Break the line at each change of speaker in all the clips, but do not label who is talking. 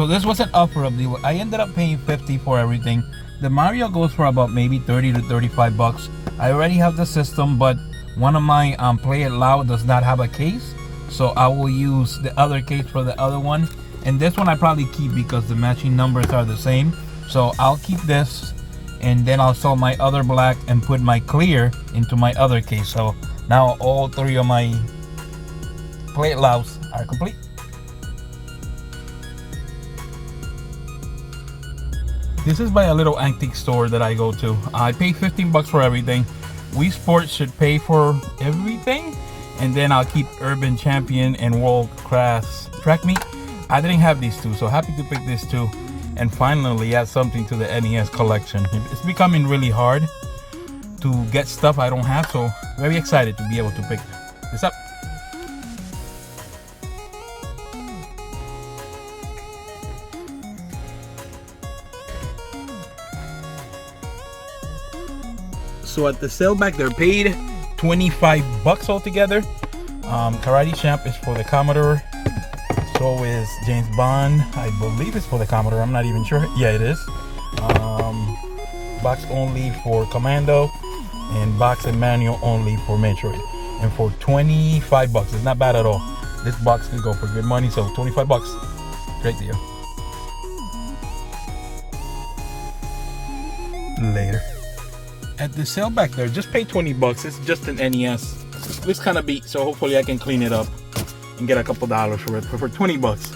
So this was an offer of deal. I ended up paying 50 for everything. The Mario goes for about maybe 30 to 35 bucks. I already have the system, but one of my Play It Loud does not have a case, so I will use the other case for the other one. And this one I probably keep because the matching numbers are the same. So I'll keep this, and then I'll sell my other black and put my clear into my other case. So now all three of my Play It Louds are complete. This is by a little antique store that I go to. I pay 15 bucks for everything. Wii Sports should pay for everything. And then I'll keep Urban Champion and World Class Track Meet. I didn't have these two, so happy to pick this too. And finally add something to the NES collection. It's becoming really hard to get stuff I don't have, so very excited to be able to pick this up. So at the sale back there, paid 25 bucks altogether. Karate Champ is for the Commodore. So is James Bond. I believe it's for the Commodore. I'm not even sure. Yeah, it is. Box only for Commando, and box and manual only for Metroid. And for 25 bucks, it's not bad at all. This box could go for good money. So 25 bucks, great deal. Later. At the sale back there, just pay 20 bucks. It's just an NES. It's kind of beat, so hopefully I can clean it up and get a couple dollars for it. But for 20 bucks,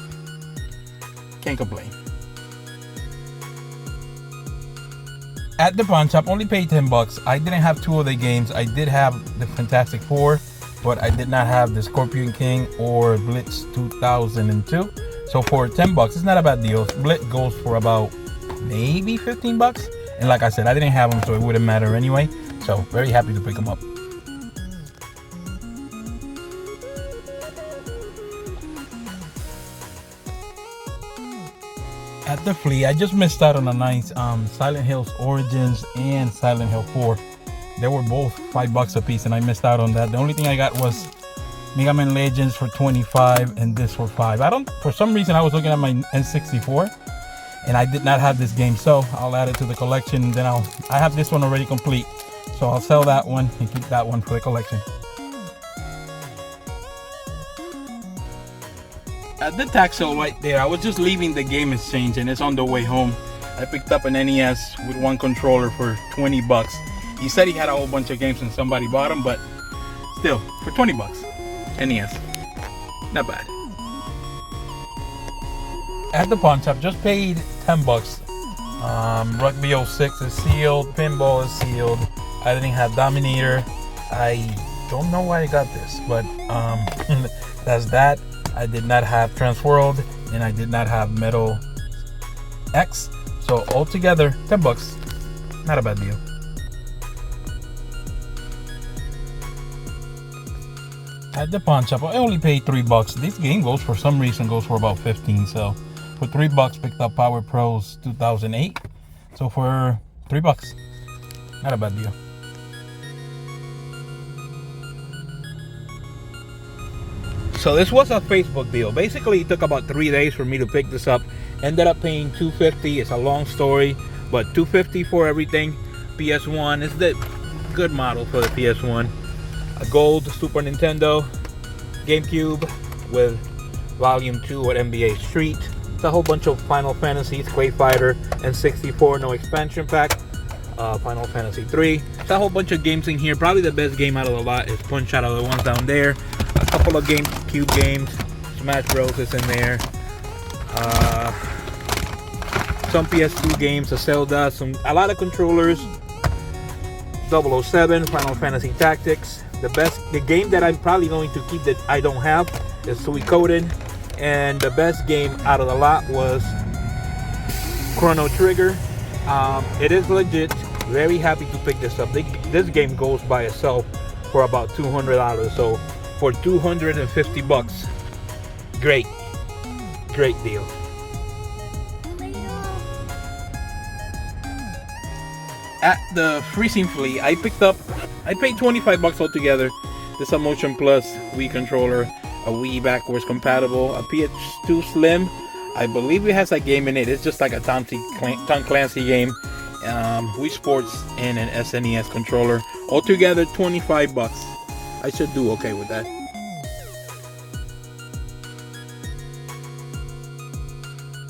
can't complain. At the pawn shop, only paid 10 bucks. I didn't have two of the games. I did have the Fantastic Four, but I did not have the Scorpion King or Blitz 2002. So for 10 bucks, it's not a bad deal. Blitz goes for about maybe 15 bucks. And like I said, I didn't have them, so it wouldn't matter anyway. So very happy to pick them up. At the Flea, I just missed out on a nice Silent Hills Origins and Silent Hill 4. They were both 5 bucks a piece, and I missed out on that. The only thing I got was Mega Man Legends for 25 and this for 5. For some reason I was looking at my N64 and I did not have this game, so I'll add it to the collection. And then I have this one already complete, so I'll sell that one and keep that one for the collection. At the tax sale right there, I was just leaving the game exchange and it's on the way home. I picked up an NES with one controller for 20 bucks. He said he had a whole bunch of games and somebody bought them, but still, for 20 bucks, NES, not bad. At the pawn shop, just paid 10 bucks. Rugby 06 is sealed, Pinball is sealed. I didn't have Dominator. I don't know why I got this, but that's that. I did not have Transworld, and I did not have Metal X. So altogether, 10 bucks. Not a bad deal. At the pawn shop, I only paid 3 bucks. This game for some reason goes for about 15. So for 3 bucks, picked up Power Pros 2008. So for 3 bucks, not a bad deal. So this was a Facebook deal. Basically, it took about 3 days for me to pick this up. Ended up paying $250. It's a long story, but $250 for everything. PS1 is the good model for the PS1. A gold Super Nintendo, GameCube with Volume 2 at NBA Street. It's a whole bunch of Final Fantasies, Quake Fighter, and 64, no expansion pack. Final Fantasy 3. It's a whole bunch of games in here. Probably the best game out of the lot is Punch Out of the ones down there. A couple of GameCube games. Smash Bros is in there. Some PS2 games, a Zelda, a lot of controllers. 007, Final Fantasy Tactics. The game that I'm probably going to keep that I don't have is Suikoden. And the best game out of the lot was Chrono Trigger. It is legit. Very happy to pick this up. This game goes by itself for about $200. So for 250 bucks, great deal. At the Freezing Flea, I paid 25 bucks altogether. This is a Motion Plus Wii controller, a Wii backwards compatible, a PS2 Slim, I believe it has a game in it. It's just like a Tom Clancy game. Wii Sports and an SNES controller. Altogether, 25 bucks. I should do okay with that.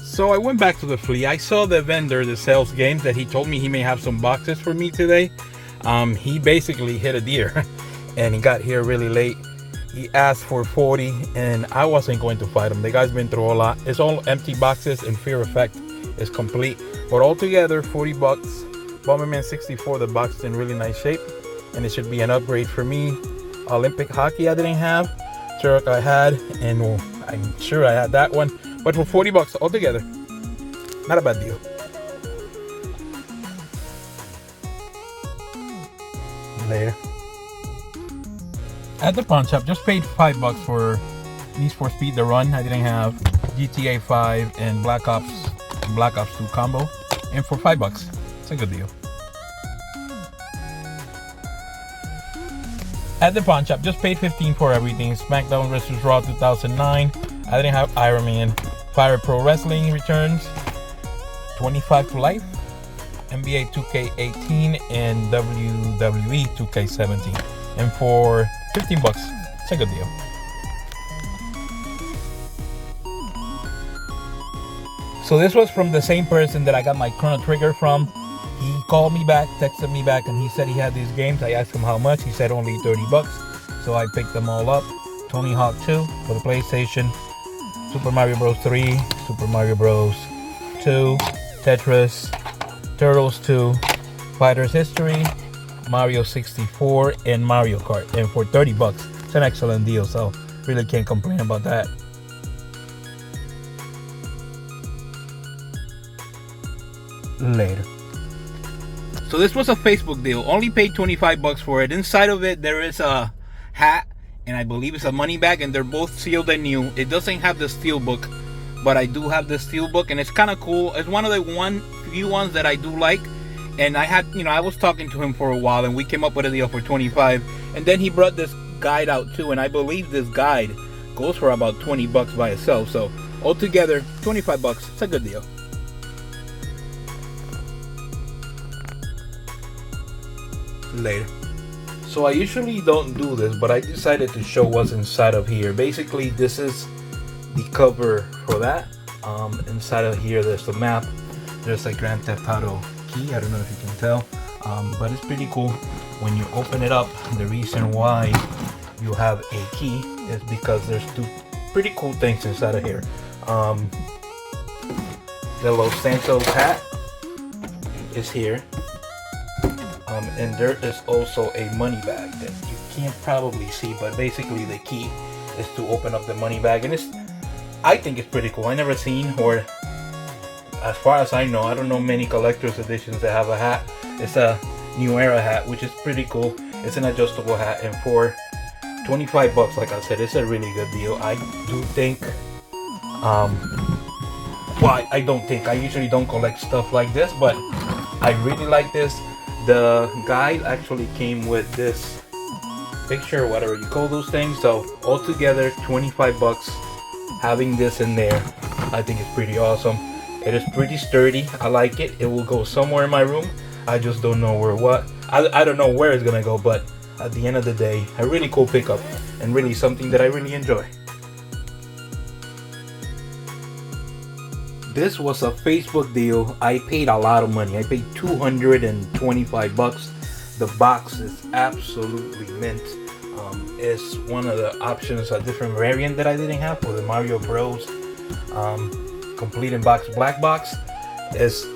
So I went back to the Flea. I saw the vendor that sells games that he told me he may have some boxes for me today. He basically hit a deer and he got here really late. He asked for 40 and I wasn't going to fight him. The guy's been through a lot. It's all empty boxes and Fear Effect is complete. But altogether, 40 bucks. Bomberman 64, the box is in really nice shape. And it should be an upgrade for me. Olympic hockey I didn't have. Turok I had. And I'm sure I had that one. But for 40 bucks altogether, not a bad deal. Later. At the pawn shop, just paid 5 bucks for Need for Speed The Run. I didn't have GTA 5 and Black Ops 2 combo. And for 5 bucks, it's a good deal. At the pawn shop, just paid 15 for everything. Smackdown vs. Raw 2009. I didn't have Iron Man. Fire Pro Wrestling returns. 25 for life. NBA 2K18 and WWE 2K17. And for 15 bucks, it's a good deal. So this was from the same person that I got my Chrono Trigger from. He called me back, texted me back, and he said he had these games. I asked him how much. He said only 30 bucks. So I picked them all up. Tony Hawk 2 for the PlayStation. Super Mario Bros. 3, Super Mario Bros. 2, Tetris, Turtles 2, Fighters History, Mario 64, and Mario Kart. And for 30 bucks, it's an excellent deal, so really can't complain about that. Later. So this was a Facebook deal. Only paid 25 bucks for it. Inside of it, there is a hat. And I believe it's a money bag, and they're both sealed and new. It doesn't have the steel book, but I do have the steel book, and it's kind of cool. It's one of the few ones that I do like. And I was talking to him for a while, and we came up with a deal for 25. And then he brought this guide out too, and I believe this guide goes for about 20 bucks by itself. So altogether, 25 bucks. It's a good deal. Later. So I usually don't do this, but I decided to show what's inside of here. Basically, this is the cover for that. Inside of here, there's the map. There's a Grand Theft Auto key. I don't know if you can tell, but it's pretty cool. When you open it up, the reason why you have a key is because there's two pretty cool things inside of here. The Los Santos hat is here. And there is also a money bag that you can't probably see, but basically the key is to open up the money bag, and I think it's pretty cool. I never seen, or as far as I know, I don't know many collector's editions that have a hat. It's a New Era hat, which is pretty cool. It's an adjustable hat, and for 25 bucks, like I said, it's a really good deal. I do think, well, I don't think, I usually don't collect stuff like this, but I really like this. The guide actually came with this picture, whatever you call those things. So altogether, 25 bucks. Having this in there, I think it's pretty awesome. It is pretty sturdy. I like it. It will go somewhere in my room. I just don't know where. I don't know where it's gonna go, but at the end of the day, a really cool pickup and really something that I really enjoy. This was a Facebook deal. I paid a lot of money. I paid 225 bucks. The box is absolutely mint. It's one of the options, a different variant that I didn't have for the Mario Bros. Complete in box black box. It's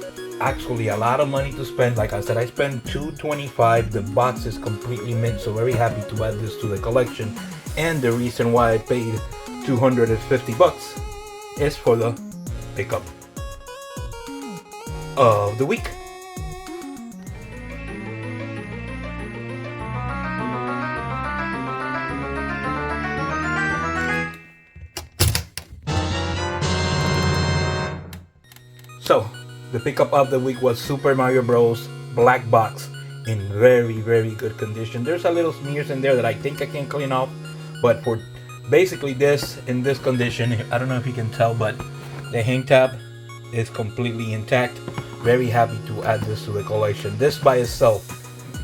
actually a lot of money to spend. Like I said, I spent $225. The box is completely mint, so very happy to add this to the collection. And the reason why I paid 250 bucks is for the pickup of the week. So the pickup of the week was Super Mario Bros. Black box in very, very good condition. There's a little smears in there that I think I can clean off, but for basically this in this condition, I don't know if you can tell, but The hang tab is completely intact. Very happy to add this to the collection. This by itself,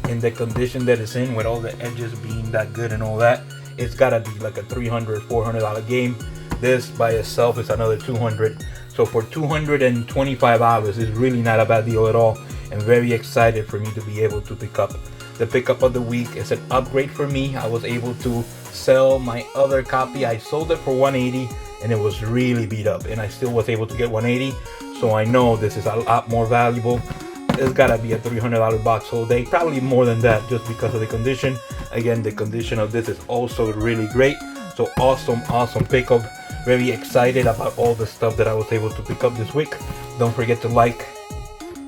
in the condition that it's in, with all the edges being that good and all that, it's gotta be like a $300, $400 game. This by itself is another 200. So for $225, it's really not a bad deal at all. I'm very excited for me to be able to pick up the pickup of the week. It's an upgrade for me. I was able to sell my other copy. I sold it for $180 and it was really beat up, and I still was able to get $180. So I know this is a lot more valuable. It's gotta be a $300 box holiday, probably more than that, just because of the condition. Again, the condition of this is also really great. So awesome pickup. Very excited about all the stuff that I was able to pick up this week. Don't forget to like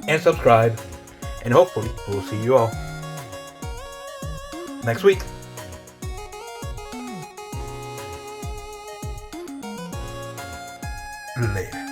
and subscribe, and hopefully we'll see you all next week. Later.